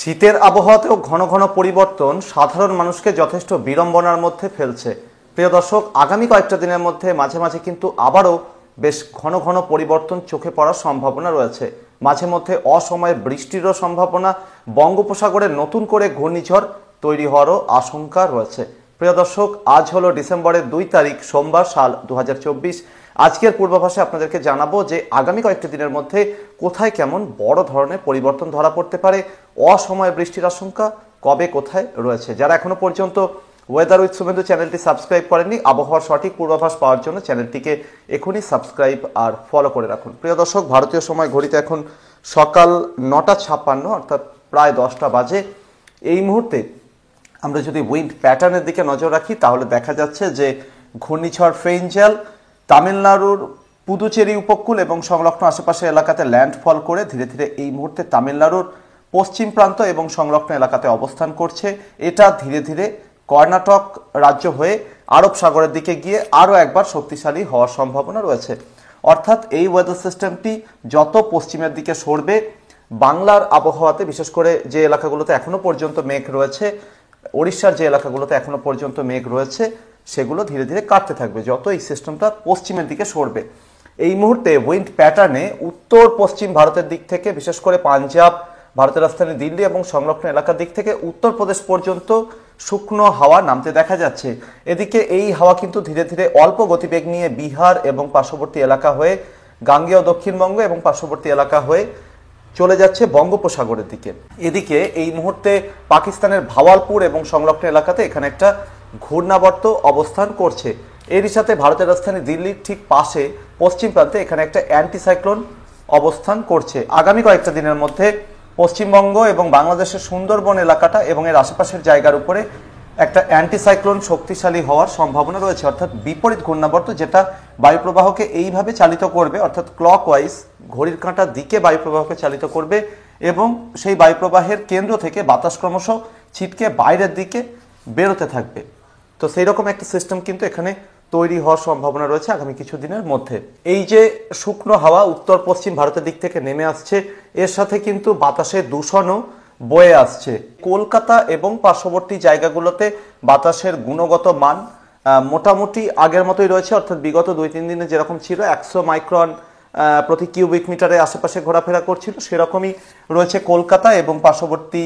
শীতের আবহাওয়াতেও ঘন ঘন পরিবর্তন সাধারণ মানুষকে যথেষ্ট বিড়ম্বনার মধ্যে ফেলছে। প্রিয় দর্শক, আগামী কয়েকটা দিনের মধ্যে মাঝে মাঝে কিন্তু আবারও বেশ ঘন ঘন পরিবর্তন চোখে পড়ার সম্ভাবনা রয়েছে। মাঝে মধ্যে অসময়ে বৃষ্টিরও সম্ভাবনা, বঙ্গোপসাগরে নতুন করে ঘূর্ণিঝড় তৈরি হওয়ারও আশঙ্কা রয়েছে। প্রিয় দর্শক, আজ হলো ডিসেম্বরের 2 তারিখ, সোমবার, সাল 2024। আজকের পূর্বাভাসে আপনাদেরকে জানাবো যে আগামী কয়েকটি দিনের মধ্যে কোথায় কেমন বড় ধরনের পরিবর্তন ধরা পড়তে পারে, অসময়ে বৃষ্টির আশঙ্কা কবে কোথায় রয়েছে। যারা এখনো পর্যন্ত ওয়েদার উইথ শুভেন্দু চ্যানেলটি সাবস্ক্রাইব করেননি, আবহাওয়ার সঠিক পূর্বাভাস পাওয়ার জন্য চ্যানেলটিকে এখনই সাবস্ক্রাইব আর ফলো করে রাখুন। প্রিয় দর্শক, ভারতীয় সময় ঘড়িতে এখন সকাল 9:56, অর্থাৎ প্রায় 10টা বাজে। এই মুহূর্তে আমরা যদি উইন্ড প্যাটার্নের দিকে নজর রাখি তাহলে দেখা যাচ্ছে যে ঘূর্ণিঝড় ফেইঞ্জাল তামিলনাড়ুর পুদুচেরি উপকূল এবং সংলগ্ন আশেপাশের এলাকাতে ল্যান্ডফল করে ধীরে ধীরে এই মুহূর্তে তামিলনাড়ুর পশ্চিম প্রান্ত এবং সংলগ্ন এলাকাতে অবস্থান করছে। এটা ধীরে ধীরে কর্ণাটক রাজ্য হয়ে আরব সাগরের দিকে গিয়ে আরও একবার শক্তিশালী হওয়ার সম্ভাবনা রয়েছে। অর্থাৎ এই ওয়েদার সিস্টেমটি যত পশ্চিমের দিকে সরবে, বাংলার আবহাওয়াতে বিশেষ করে যে এলাকাগুলোতে এখনো পর্যন্ত মেঘ রয়েছে, ওড়িশার যে এলাকাগুলোতে এখনো পর্যন্ত মেঘ রয়েছে, সেগুলো ধীরে ধীরে কাটতে থাকবে যত এই সিস্টেমটা পশ্চিমের দিকে সরবে। এই মুহূর্তে উইন্ড প্যাটার্নে উত্তর পশ্চিম ভারতের দিক থেকে, বিশেষ করে পাঞ্জাব, ভারতের রাজধানী দিল্লি এবং সংলগ্ন এলাকার দিক থেকে উত্তরপ্রদেশ পর্যন্ত শুকনো হাওয়া নামতে দেখা যাচ্ছে। এদিকে এই হাওয়া কিন্তু ধীরে ধীরে অল্প গতিবেগ নিয়ে বিহার এবং পার্শ্ববর্তী এলাকা হয়ে গাঙ্গেয় দক্ষিণবঙ্গ এবং পার্শ্ববর্তী এলাকা হয়ে চলে যাচ্ছে বঙ্গোপসাগরের দিকে। এদিকে এই মুহূর্তে পাকিস্তানের ভাওয়ালপুর এবং সংলগ্ন এলাকাতে এখানে একটা ঘূর্ণাবর্ত অবস্থান করছে। এরই সাথে ভারতের রাজধানী দিল্লির ঠিক পাশে পশ্চিম প্রান্তে এখানে একটা অ্যান্টিসাইক্লোন অবস্থান করছে। আগামী কয়েকটা দিনের মধ্যে পশ্চিমবঙ্গ এবং বাংলাদেশের সুন্দরবন এলাকাটা এবং এর আশেপাশের জায়গার উপরে একটা অ্যান্টিসাইক্লোন শক্তিশালী হওয়ার সম্ভাবনা রয়েছে, অর্থাৎ বিপরীত ঘূর্ণাবর্ত, যেটা বায়ুপ্রবাহকে এইভাবে চালিত করবে, অর্থাৎ ক্লকওয়াইজ ঘড়ির কাঁটার দিকে বায়ুপ্রবাহকে চালিত করবে এবং সেই বায়ুপ্রবাহের কেন্দ্র থেকে বাতাস ক্রমশ ছিটকে বাইরের দিকে বেরোতে থাকবে। তো সেই রকম একটা সিস্টেম কিন্তু এখানে তৈরি হওয়ার সম্ভাবনা রয়েছে আগামী কিছুদিনের মধ্যে। এই যে শুকনো হাওয়া উত্তর পশ্চিম ভারতের দিক থেকে নেমে আসছে, এর সাথে কিন্তু বাতাসের দূষণও বয়ে আসছে। কলকাতা এবং পার্শ্ববর্তী জায়গাগুলোতে বাতাসের গুণগত মান মোটামুটি আগের মতোই রয়েছে, অর্থাৎ বিগত 2-3 দিনে যেরকম ছিল 100 মাইক্রন প্রতি কিউবিক মিটারে আশেপাশে ঘোরাফেরা করছিল, সেরকমই রয়েছে কলকাতা এবং পার্শ্ববর্তী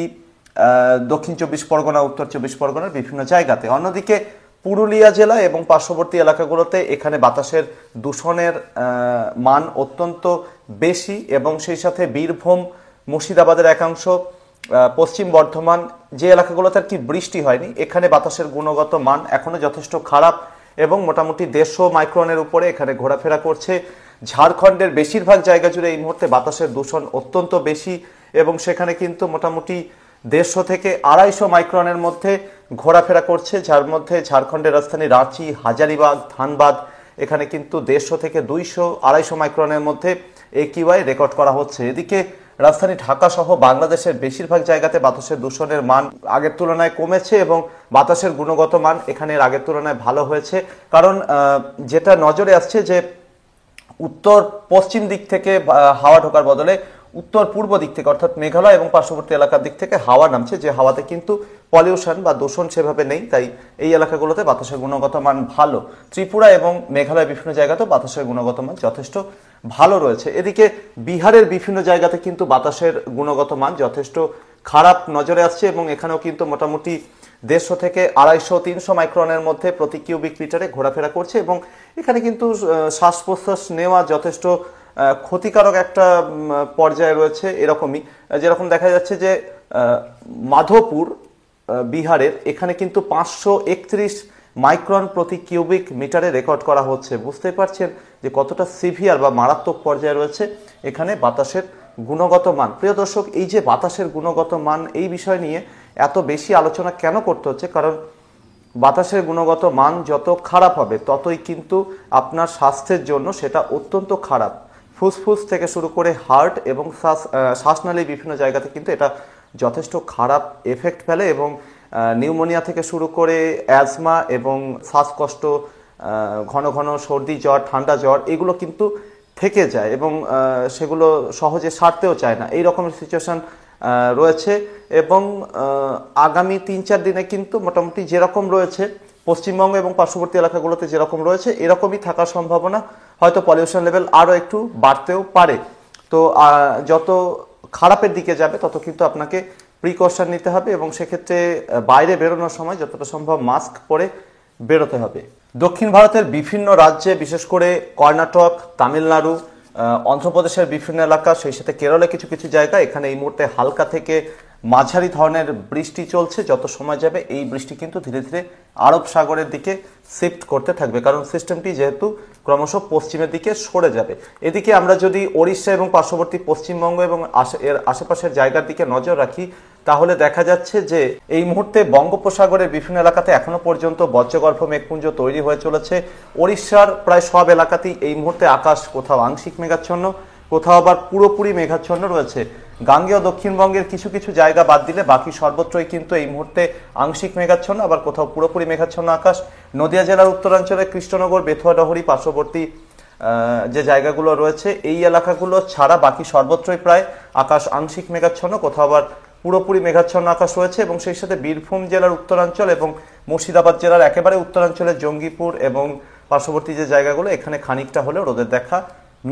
দক্ষিণ 24 পরগনা, উত্তর 24 পরগনার বিভিন্ন জায়গাতে। অন্যদিকে পুরুলিয়া জেলা এবং পার্শ্ববর্তী এলাকাগুলোতে এখানে বাতাসের দূষণের মান অত্যন্ত বেশি এবং সেই সাথে বীরভূম, মুর্শিদাবাদের একাংশ, পশ্চিম বর্ধমান, যে এলাকাগুলোতে আর কি বৃষ্টি হয়নি, এখানে বাতাসের গুণগত মান এখনো যথেষ্ট খারাপ এবং মোটামুটি 150 মাইক্রনের উপরে এখানে ঘোরাফেরা করছে। ঝাড়খণ্ডের বেশিরভাগ জায়গা জুড়ে এই মুহূর্তে বাতাসের দূষণ অত্যন্ত বেশি এবং সেখানে কিন্তু মোটামুটি 150 থেকে 250 মাইক্রনের মধ্যে ঘোরাফেরা করছে, যার মধ্যে ঝাড়খণ্ডের রাজধানী রাঁচি, হাজারিবাগ, ধানবাদ, এখানে কিন্তু 150 থেকে 200-250 মাইক্রনের মধ্যে AQI রেকর্ড করা হচ্ছে। এদিকে রাজধানী ঢাকা সহ বাংলাদেশের বেশিরভাগ জায়গাতে বাতাসের দূষণের মান আগের তুলনায় কমেছে এবং বাতাসের গুণগত মান এখানে আগের তুলনায় ভালো হয়েছে। কারণ যেটা নজরে আসছে যে উত্তর পশ্চিম দিক থেকে হাওয়া ঢোকার বদলে উত্তর পূর্ব দিক থেকে, অর্থাৎ মেঘালয় এবং পার্শ্ববর্তী এলাকার দিক থেকে হাওয়া নামছে, যে হাওয়াতে কিন্তু পলিউশন বা দূষণ সেভাবে নেই, তাই এই এলাকাগুলোতে বাতাসের গুণগত মান ভালো। ত্রিপুরা এবং মেঘালয় বিভিন্ন জায়গাতেও বাতাসের গুণগত মান যথেষ্ট ভালো রয়েছে। এদিকে বিহারের বিভিন্ন জায়গাতে কিন্তু বাতাসের গুণগত মান যথেষ্ট খারাপ নজরে আসছে এবং এখানেও কিন্তু মোটামুটি 150 থেকে 250-300 মাইক্রনের মধ্যে প্রতি কিউবিক মিটারে ঘোরাফেরা করছে এবং এখানে কিন্তু শ্বাস প্রশ্বাস নেওয়া যথেষ্ট ক্ষতিকারক একটা পর্যায়ে রয়েছে। এরকমই যেরকম দেখা যাচ্ছে যে মাধোপুর বিহারের এখানে কিন্তু 531 মাইক্রন প্রতি কিউবিক মিটারে রেকর্ড করা হচ্ছে। বুঝতে পারছেন যে কতটা সিভিয়ার বা মারাত্মক পর্যায়ে রয়েছে এখানে বাতাসের গুণগত মান। প্রিয় দর্শক, এই যে বাতাসের গুণগত মান, এই বিষয় নিয়ে এত বেশি আলোচনা কেন করতে হচ্ছে? কারণ বাতাসের গুণগত মান যত খারাপ হবে ততই কিন্তু আপনার স্বাস্থ্যের জন্য সেটা অত্যন্ত খারাপ। ফুসফুস থেকে শুরু করে হার্ট এবং শ্বাসনালীর বিভিন্ন জায়গাতে কিন্তু এটা যথেষ্ট খারাপ এফেক্ট ফেলে এবং নিউমোনিয়া থেকে শুরু করে অ্যাজমা এবং শ্বাসকষ্ট, ঘন ঘন সর্দি জ্বর, ঠান্ডা জ্বর, এগুলো কিন্তু থেকে যায় এবং সেগুলো সহজে সারতেও চায় না। এই রকমের সিচুয়েশন রয়েছে এবং আগামী 3-4 দিনে কিন্তু মোটামুটি যেরকম রয়েছে পশ্চিমবঙ্গ এবং পার্শ্ববর্তী এলাকাগুলোতে যেরকম রয়েছে এরকমই থাকার সম্ভাবনা, হয়তো পলিউশন লেভেল আরও একটু বাড়তেও পারে। তো যত খারাপের দিকে যাবে তত কিন্তু আপনাকে প্রিকশন নিতে হবে এবং সেক্ষেত্রে বাইরে বেরোনোর সময় যতটা সম্ভব মাস্ক পরে বেরোতে হবে। দক্ষিণ ভারতের বিভিন্ন রাজ্যে বিশেষ করে কর্ণাটক, তামিলনাড়ু, অন্ধ্রপ্রদেশের বিভিন্ন এলাকা, সেই সাথে কেরলে কিছু কিছু জায়গা, এখানে এই মুহূর্তে হালকা থেকে মাঝারি ধরনের বৃষ্টি চলছে। যত সময় যাবে এই বৃষ্টি কিন্তু ধীরে ধীরে আরব সাগরের দিকে শিফট করতে থাকবে, কারণ সিস্টেমটি যেহেতু ক্রমশ পশ্চিমের দিকে সরে যাবে। এদিকে আমরা যদি ওড়িশা এবং পার্শ্ববর্তী পশ্চিমবঙ্গ এবং এর আশেপাশের জায়গার দিকে নজর রাখি, তাহলে দেখা যাচ্ছে যে এই মুহূর্তে বঙ্গোপসাগরের বিভিন্ন এলাকাতে এখনো পর্যন্ত বজ্রগর্ভ মেঘপুঞ্জ তৈরি হয়ে চলেছে। ওড়িশার প্রায় সব এলাকাতেই এই মুহূর্তে আকাশ কোথাও আংশিক মেঘাচ্ছন্ন, কোথাও আবার পুরোপুরি মেঘাচ্ছন্ন রয়েছে। গাঙ্গেয় দক্ষিণবঙ্গের কিছু কিছু জায়গা বাদ দিলে বাকি সর্বত্রই কিন্তু এই মুহূর্তে আংশিক মেঘাচ্ছন্ন, আবার কোথাও পুরোপুরি মেঘাচ্ছন্ন আকাশ। নদিয়া জেলার উত্তরাঞ্চলে কৃষ্ণনগর, বেথুয়া, ডহরি পার্শ্ববর্তী যে জায়গাগুলো রয়েছে এই এলাকাগুলো ছাড়া বাকি সর্বত্রই প্রায় আকাশ আংশিক মেঘাচ্ছন্ন, কোথাও আবার পুরোপুরি মেঘাচ্ছন্ন আকাশ রয়েছে। এবং সেই সাথে বীরভূম জেলার উত্তরাঞ্চল এবং মুর্শিদাবাদ জেলার একেবারে উত্তরাঞ্চলে জঙ্গিপুর এবং পার্শ্ববর্তী যে জায়গাগুলো, এখানে খানিকটা হলেও রোদের দেখা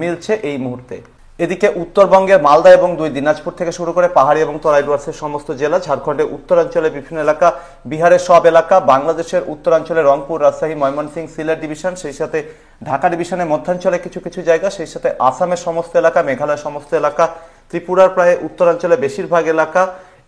মিলছে এই মুহূর্তে। এদিকে উত্তরবঙ্গের মালদা এবং 2 দিনাজপুর থেকে শুরু করে পাহাড়ি এবং তরাই ডুয়ার্সের সমস্ত জেলা, ঝাড়খণ্ডের উত্তরাঞ্চলের বিভিন্ন এলাকা, বিহারের সব এলাকা, বাংলাদেশের উত্তরাঞ্চলে রংপুর, রাজশাহী, ময়মনসিংহ, সিলেট ডিভিশন, সেই সাথে ঢাকা ডিভিশনের মধ্যাঞ্চলে কিছু কিছু জায়গা, সেই সাথে আসামের সমস্ত এলাকা, মেঘালয়ের সমস্ত এলাকা, ত্রিপুরার প্রায় উত্তরাঞ্চলে বেশিরভাগ এলাকা,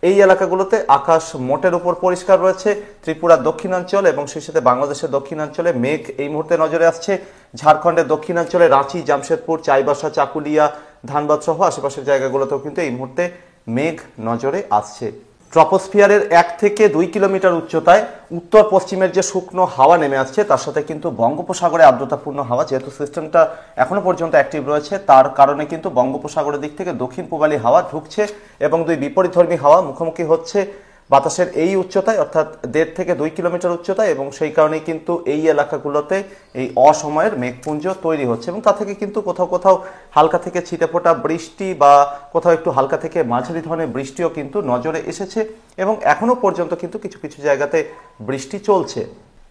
এই এলাকাগুলোতে আকাশ মোটের উপর পরিষ্কার রয়েছে। ত্রিপুরার দক্ষিণাঞ্চল এবং সেই সাথে বাংলাদেশের দক্ষিণাঞ্চলে মেঘ এই মুহূর্তে নজরে আসছে। ঝাড়খণ্ডের দক্ষিণাঞ্চলে রাঁচি, জামশেদপুর, চাইবাসা, চাকুলিয়া, ধানবাদ সহ আশেপাশের জায়গাগুলোতেও কিন্তু এই মুহূর্তে মেঘ নজরে আসছে। ট্রপোস্ফিয়ারের 1 থেকে 2 কিলোমিটার উচ্চতায় উত্তর পশ্চিমের যে শুকনো হাওয়া নেমে আসছে, তার সাথে কিন্তু বঙ্গোপসাগরে আর্দ্রতাপূর্ণ হাওয়া, যেহেতু সিস্টেমটা এখনো পর্যন্ত অ্যাক্টিভ রয়েছে, তার কারণে কিন্তু বঙ্গোপসাগরের দিক থেকে দক্ষিণ পূবালী হাওয়া ঢুকছে এবং 2 বিপরীতধর্মী হাওয়া মুখোমুখি হচ্ছে বাতাসের এই উচ্চতায়, অর্থাৎ 1.5 থেকে 2 কিলোমিটার উচ্চতায়। এবং সেই কারণেই কিন্তু এই এলাকাগুলোতে এই অসময়ের মেঘপুঞ্জ তৈরি হচ্ছে এবং তা থেকে কিন্তু কোথাও কোথাও হালকা থেকে ছিটেফোঁটা বৃষ্টি বা কোথাও একটু হালকা থেকে মাঝারি ধরনের বৃষ্টিও কিন্তু নজরে এসেছে এবং এখনো পর্যন্ত কিন্তু কিছু কিছু জায়গাতে বৃষ্টি চলছে।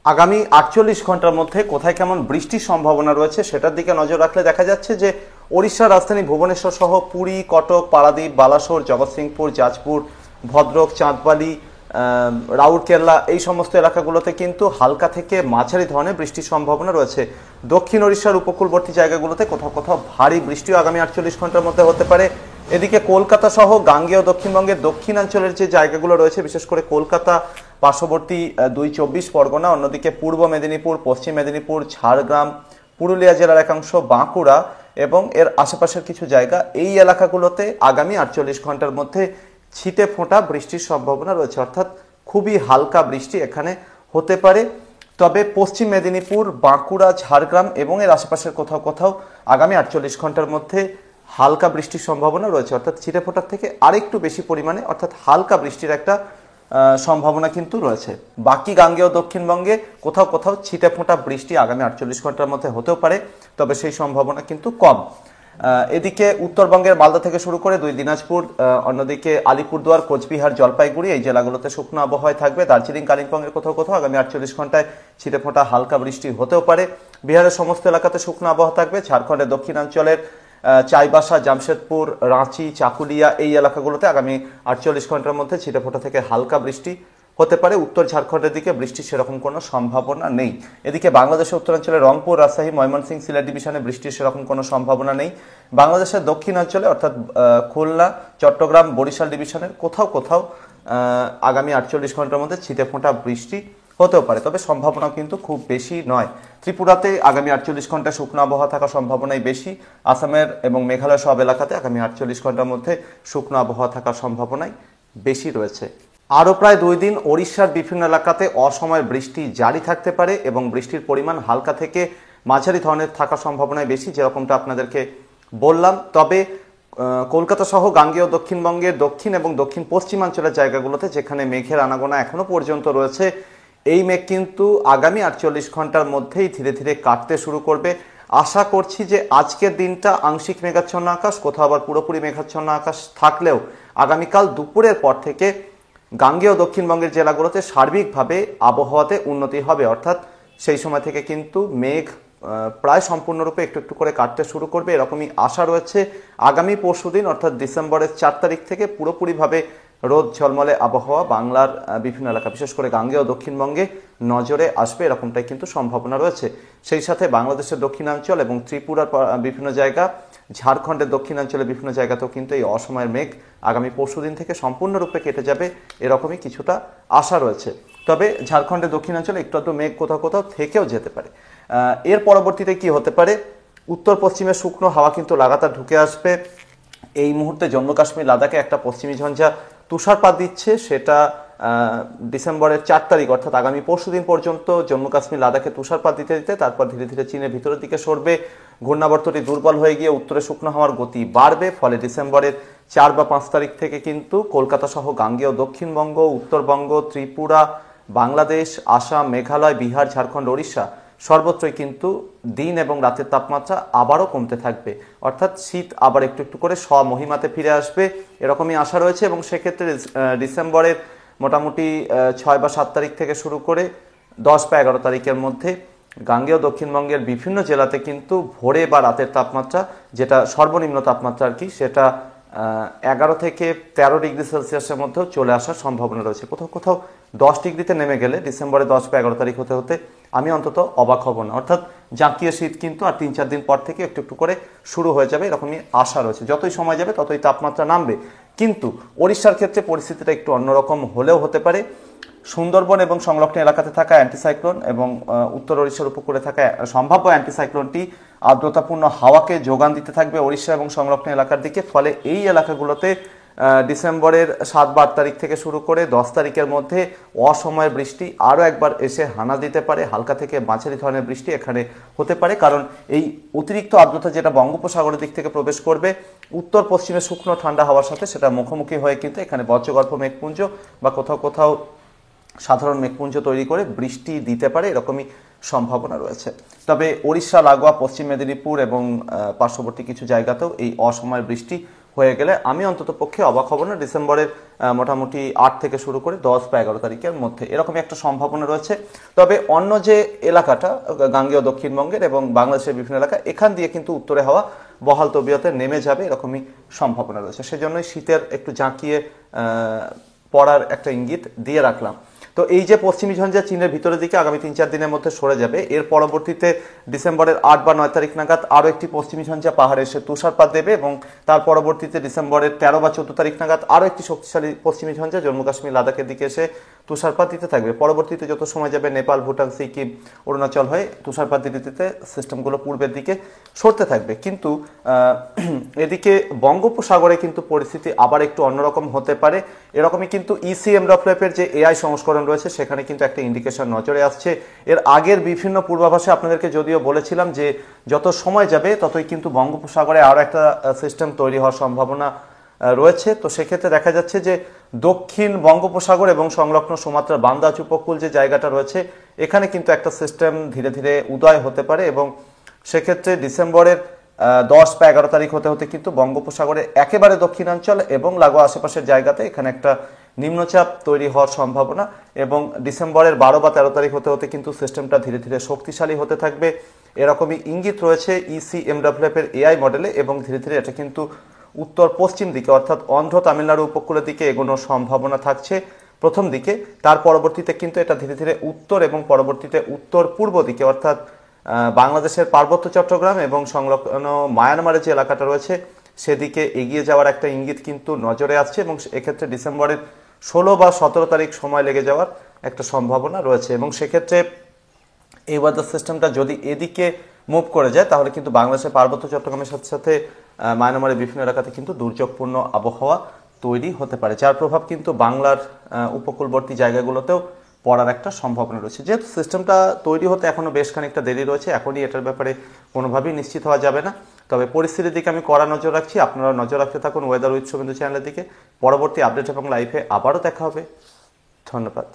আগামী 48 ঘন্টার মধ্যে কোথায় কেমন বৃষ্টির সম্ভাবনা রয়েছে সেটার দিকে নজর রাখলে দেখা যাচ্ছে যে ওড়িশার রাজধানী ভুবনেশ্বর সহ পুরী, কটক, পারাদীপ, বালাসোর, জগৎসিংপুর, যাজপুর, ভদ্রক, চাঁদবালি, রাউরকেল্লা, এই সমস্ত এলাকাগুলোতে কিন্তু হালকা থেকে মাঝারি ধরনের বৃষ্টির সম্ভাবনা রয়েছে। দক্ষিণ ওড়িশার উপকূলবর্তী জায়গাগুলোতে কোথাও কোথাও ভারী বৃষ্টিও আগামী 48 ঘন্টার মধ্যে হতে পারে। এদিকে কলকাতা সহ গাঙ্গেয় দক্ষিণবঙ্গের দক্ষিণাঞ্চলের যে জায়গাগুলো রয়েছে, বিশেষ করে কলকাতা, পার্শ্ববর্তী 2 24 পরগনা, অন্যদিকে পূর্ব মেদিনীপুর, পশ্চিম মেদিনীপুর, ঝাড়গ্রাম, পুরুলিয়া জেলার একাংশ, বাঁকুড়া এবং এর আশেপাশের কিছু জায়গা, এই এলাকাগুলোতে আগামী 48 ঘন্টার মধ্যে ছিটে ফোঁটা বৃষ্টির সম্ভাবনা রয়েছে, অর্থাৎ খুবই হালকা বৃষ্টি এখানে হতে পারে। তবে পশ্চিম মেদিনীপুর, বাঁকুড়া, ঝাড়গ্রাম এবং এর আশেপাশের কোথাও কোথাও আগামী 48 ঘন্টার মধ্যে হালকা বৃষ্টির সম্ভাবনা রয়েছে, অর্থাৎ ছিটে ফোঁটার থেকে আরেকটু বেশি পরিমাণে, অর্থাৎ হালকা বৃষ্টির একটা সম্ভাবনা কিন্তু রয়েছে। বাকি গাঙ্গেয় দক্ষিণবঙ্গে কোথাও কোথাও ছিটে ফোঁটা বৃষ্টি আগামী 48 ঘন্টার মধ্যে হতেও পারে, তবে সেই সম্ভাবনা কিন্তু কম। এদিকে উত্তরবঙ্গের মালদা থেকে শুরু করে 2 দিনাজপুর, অন্যদিকে আলিপুরদুয়ার, কোচবিহার, জলপাইগুড়ি, এই জেলাগুলোতে শুকনো আবহাওয়ায় থাকবে। দার্জিলিং, কালিম্পংয়ের কোথাও কোথাও আগামী 48 ঘন্টায় ছিটেফোঁটা হালকা বৃষ্টি হতেও পারে। বিহারের সমস্ত এলাকাতে শুকনো আবহাওয়া থাকবে। ঝাড়খণ্ডের দক্ষিণাঞ্চলের চাইবাসা, জামশেদপুর, রাঁচি, চাকুলিয়া, এই এলাকাগুলোতে আগামী 48 ঘন্টার মধ্যে ছিটেফোঁটা থেকে হালকা বৃষ্টি হতে পারে। উত্তর ঝাড়খণ্ডের দিকে বৃষ্টির সেরকম কোনো সম্ভাবনা নেই। এদিকে বাংলাদেশের উত্তরাঞ্চলে রংপুর, রাজশাহী, ময়মনসিংহ, সিলেট ডিভিশনে বৃষ্টির সেরকম কোনো সম্ভাবনা নেই। বাংলাদেশের দক্ষিণাঞ্চলে অর্থাৎ খুলনা, চট্টগ্রাম, বরিশাল ডিভিশনের কোথাও কোথাও আগামী 48 ঘন্টার মধ্যে ছিটে ফোঁটা বৃষ্টি হতেও পারে, তবে সম্ভাবনা কিন্তু খুব বেশি নয়। ত্রিপুরাতে আগামী 48 ঘন্টা শুকনো আবহাওয়া থাকার সম্ভাবনাই বেশি। আসামের এবং মেঘালয় সব এলাকাতে আগামী 48 ঘন্টার মধ্যে শুকনো আবহাওয়া থাকার সম্ভাবনাই বেশি রয়েছে। আরও প্রায় 2 দিন ওড়িশার বিভিন্ন এলাকাতে অসময়ের বৃষ্টি জারি থাকতে পারে এবং বৃষ্টির পরিমাণ হালকা থেকে মাঝারি ধরনের থাকার সম্ভাবনাই বেশি, যেরকমটা আপনাদেরকে বললাম। তবে কলকাতা সহ গাঙ্গেয় দক্ষিণবঙ্গের দক্ষিণ এবং দক্ষিণ পশ্চিমাঞ্চলের জায়গাগুলোতে যেখানে মেঘের আনাগোনা এখনো পর্যন্ত রয়েছে, এই মেঘ কিন্তু আগামী 48 ঘন্টার মধ্যেই ধীরে ধীরে কাটতে শুরু করবে। আশা করছি যে আজকের দিনটা আংশিক মেঘাচ্ছন্ন আকাশ, কোথাও আবার পুরোপুরি মেঘাচ্ছন্ন আকাশ থাকলেও আগামীকাল দুপুরের পর থেকে গাঙ্গেয় দক্ষিণবঙ্গের জেলাগুলোতে সার্বিকভাবে আবহাওয়াতে উন্নতি হবে। অর্থাৎ সেই সময় থেকে কিন্তু মেঘ প্রায় সম্পূর্ণরূপে একটু একটু করে কাটতে শুরু করবে, এরকমই আশা রয়েছে। আগামী পরশুদিন অর্থাৎ ডিসেম্বরের 4 তারিখ থেকে পুরোপুরিভাবে রোদ ঝলমলে আবহাওয়া বাংলার বিভিন্ন এলাকা, বিশেষ করে গাঙ্গেয় দক্ষিণবঙ্গে নজরে আসবে, এরকমটাই কিন্তু সম্ভাবনা রয়েছে। সেই সাথে বাংলাদেশের দক্ষিণাঞ্চল এবং ত্রিপুরার বিভিন্ন জায়গা, ঝাড়খণ্ডের দক্ষিণাঞ্চলের বিভিন্ন জায়গাতেও কিন্তু এই অসময়ের মেঘ আগামী পরশুদিন থেকে সম্পূর্ণরূপে কেটে যাবে, এরকমই কিছুটা আশা রয়েছে। তবে ঝাড়খণ্ডের দক্ষিণাঞ্চলে একটু একটু মেঘ কোথাও কোথাও থেকেও যেতে পারে। এর পরবর্তীতে কি হতে পারে, উত্তর পশ্চিমে শুকনো হাওয়া কিন্তু লাগাতার ঢুকে আসবে। এই মুহূর্তে জম্মু কাশ্মীর লাদাখে একটা পশ্চিমী ঝঞ্ঝা তুষারপাত দিচ্ছে, সেটা ডিসেম্বরের 4 তারিখ অর্থাৎ আগামী পরশুদিন পর্যন্ত জম্মু কাশ্মীর লাদাখে তুষারপাত দিতে দিতে তারপর ধীরে ধীরে চীনের ভিতরের দিকে সরবে। ঘূর্ণাবর্তটি দুর্বল হয়ে গিয়ে উত্তরে শুকনো হাওয়ার গতি বাড়বে, ফলে ডিসেম্বরের 4 বা 5 তারিখ থেকে কিন্তু কলকাতা সহ গাঙ্গেয় দক্ষিণবঙ্গ, উত্তরবঙ্গ, ত্রিপুরা, বাংলাদেশ, আসাম, মেঘালয়, বিহার, ঝাড়খণ্ড, ওড়িশা সর্বত্রই কিন্তু দিন এবং রাতের তাপমাত্রা আবারও কমতে থাকবে। অর্থাৎ শীত আবার একটু একটু করে স্বমহিমাতে ফিরে আসবে, এরকমই আশা রয়েছে। এবং সেক্ষেত্রে ডিসেম্বরের মোটামুটি 6 বা 7 তারিখ থেকে শুরু করে 10 বা 11 তারিখের মধ্যে গাঙ্গেয় দক্ষিণবঙ্গের বিভিন্ন জেলাতে কিন্তু ভোরে বা রাতের তাপমাত্রা, যেটা সর্বনিম্ন তাপমাত্রা আর কি, সেটা 11 থেকে 13 ডিগ্রি সেলসিয়াসের মধ্যেও চলে আসার সম্ভাবনা রয়েছে। কোথাও কোথাও 10 ডিগ্রিতে নেমে গেলে ডিসেম্বরে 10 বা 11 তারিখ হতে হতে আমি অন্তত অবাক হব না। অর্থাৎ জাঁকিয়ে শীত কিন্তু আর 3-4 দিন পর থেকে একটু একটু করে শুরু হয়ে যাবে, এরকমই আশা রয়েছে। যতই সময় যাবে ততই তাপমাত্রা নামবে। কিন্তু ওড়িশার ক্ষেত্রে পরিস্থিতিটা একটু অন্যরকম হলেও হতে পারে। সুন্দরবন এবং সংলগ্ন এলাকাতে থাকা অ্যান্টিসাইক্লোন এবং উত্তর ওড়িশার উপকূলে থাকা সম্ভাব্য অ্যান্টিসাইক্লোনটি আর্দ্রতাপূর্ণ হাওয়াকে যোগান দিতে থাকবে ওড়িশা এবং সংলগ্ন এলাকার দিকে। ফলে এই এলাকাগুলোতে ডিসেম্বরের 7 বা 8 তারিখ থেকে শুরু করে 10 তারিখের মধ্যে অসময়ের বৃষ্টি আরও একবার এসে হানা দিতে পারে। হালকা থেকে মাঝারি ধরনের বৃষ্টি এখানে হতে পারে, কারণ এই অতিরিক্ত আর্দ্রতা যেটা বঙ্গোপসাগরের দিক থেকে প্রবেশ করবে উত্তর পশ্চিমে শুকনো ঠান্ডা হওয়ার সাথে, সেটা মুখোমুখি হয়ে কিন্তু এখানে বজ্রগর্ভ মেঘপুঞ্জ বা কোথাও কোথাও সাধারণ মেঘপুঞ্জ তৈরি করে বৃষ্টি দিতে পারে, এরকমই সম্ভাবনা রয়েছে। তবে ওড়িশা লাগোয়া পশ্চিম মেদিনীপুর এবং পার্শ্ববর্তী কিছু জায়গাতেও এই অসময়ের বৃষ্টি হয়ে গেলে আমি অন্তত পক্ষে অবাক হব না ডিসেম্বরের মোটামুটি 8 থেকে শুরু করে 10 বা 11 তারিখের মধ্যে, এরকমই একটা সম্ভাবনা রয়েছে। তবে অন্য যে এলাকাটা গাঙ্গেয় দক্ষিণবঙ্গের এবং বাংলাদেশের বিভিন্ন এলাকা, এখান দিয়ে কিন্তু উত্তরে হাওয়া বহাল তবিয়তে নেমে যাবে, এরকমই সম্ভাবনা রয়েছে। সেজন্যই শীতের একটু জাঁকিয়ে পড়ার একটা ইঙ্গিত দিয়ে রাখলাম। তো এই যে পশ্চিমী ঝঞ্ঝা চীনের ভিতরের দিকে আগামী 3-4 দিনের মধ্যে সরে যাবে, এর পরবর্তীতে ডিসেম্বরের 8 বা 9 তারিখ নাগাদ আরও একটি পশ্চিমী ঝঞ্ঝা পাহাড়ে এসে তুষারপাত দেবে এবং তার পরবর্তীতে ডিসেম্বরের 13 বা 14 তারিখ নাগাদ আরও একটি শক্তিশালী পশ্চিমী ঝঞ্ঝা জম্মু কাশ্মীর লাদাখের দিকে এসে তুষারপাত দিতে থাকবে। পরবর্তীতে যত সময় যাবে নেপাল, ভুটান, সিকিম, অরুণাচল হয়ে তুষারপাত দিতে দিতে সিস্টেমগুলো পূর্বের দিকে সরতে থাকবে। কিন্তু এদিকে বঙ্গোপসাগরে কিন্তু পরিস্থিতি আবার একটু অন্যরকম হতে পারে। এরকমই কিন্তু ECMWF-এর যে AI সংস্করণ রয়েছে সেখানে কিন্তু একটা ইন্ডিকেশন নজরে আসছে। এর আগের বিভিন্ন পূর্বাভাসে আপনাদেরকে যদিও বলেছিলাম যে যত সময় যাবে ততই কিন্তু বঙ্গোপসাগরে আরও একটা সিস্টেম তৈরি হওয়ার সম্ভাবনা রয়েছে। তো সেক্ষেত্রে দেখা যাচ্ছে যে দক্ষিণ বঙ্গোপসাগর এবং সংলগ্ন সুমাত্রার বান্দাজ উপকূল যে জায়গাটা রয়েছে এখানে কিন্তু একটা সিস্টেম ধীরে ধীরে উদয় হতে পারে এবং সেক্ষেত্রে ডিসেম্বরের 10 বা 11 তারিখ হতে হতে কিন্তু বঙ্গোপসাগরের একেবারে দক্ষিণাঞ্চল এবং লাগোয়া আশেপাশের জায়গাতে এখানে একটা নিম্নচাপ তৈরি হওয়ার সম্ভাবনা এবং ডিসেম্বরের 12 বা 13 তারিখ হতে হতে কিন্তু সিস্টেমটা ধীরে ধীরে শক্তিশালী হতে থাকবে, এরকমই ইঙ্গিত রয়েছে ECMWF-এর AI মডেলে। এবং ধীরে ধীরে এটা কিন্তু উত্তর পশ্চিম দিকে অর্থাৎ অন্ধ্র তামিলনাড়ু উপকূলের দিকে এগোনোর সম্ভাবনা থাকছে প্রথম দিকে। তার পরবর্তীতে কিন্তু এটা ধীরে ধীরে উত্তর এবং পরবর্তীতে উত্তর পূর্ব দিকে অর্থাৎ বাংলাদেশের পার্বত্য চট্টগ্রাম এবং সংলগ্ন মায়ানমারের যে এলাকাটা রয়েছে সেদিকে এগিয়ে যাওয়ার একটা ইঙ্গিত কিন্তু নজরে আসছে এবং এক্ষেত্রে ডিসেম্বরের 16 বা 17 তারিখ সময় লেগে যাওয়ার একটা সম্ভাবনা রয়েছে। এবং সেক্ষেত্রে এই ওয়েদার সিস্টেমটা যদি এদিকে মুভ করে যায় তাহলে কিন্তু বাংলাদেশের পার্বত্য চট্টগ্রামের সাথে সাথে মায়ানমারের বিভিন্ন এলাকাতে কিন্তু দুর্যোগপূর্ণ আবহাওয়া তৈরি হতে পারে, যার প্রভাব কিন্তু বাংলার উপকূলবর্তী জায়গাগুলোতেও পড়ার একটা সম্ভাবনা রয়েছে। যেহেতু সিস্টেমটা তৈরি হতে এখনো বেশ খানিকটা দেরি রয়েছে, এখনই এটার ব্যাপারে কোনোভাবেই নিশ্চিত হওয়া যাবে না। তবে পরিস্থিতির দিকে আমি কড়া নজর রাখছি, আপনারা নজর রাখতে থাকুন ওয়েদার উইথ শুভেন্দু চ্যানেলের দিকে। পরবর্তী আপডেট এবং লাইভে আবারও দেখা হবে। ধন্যবাদ।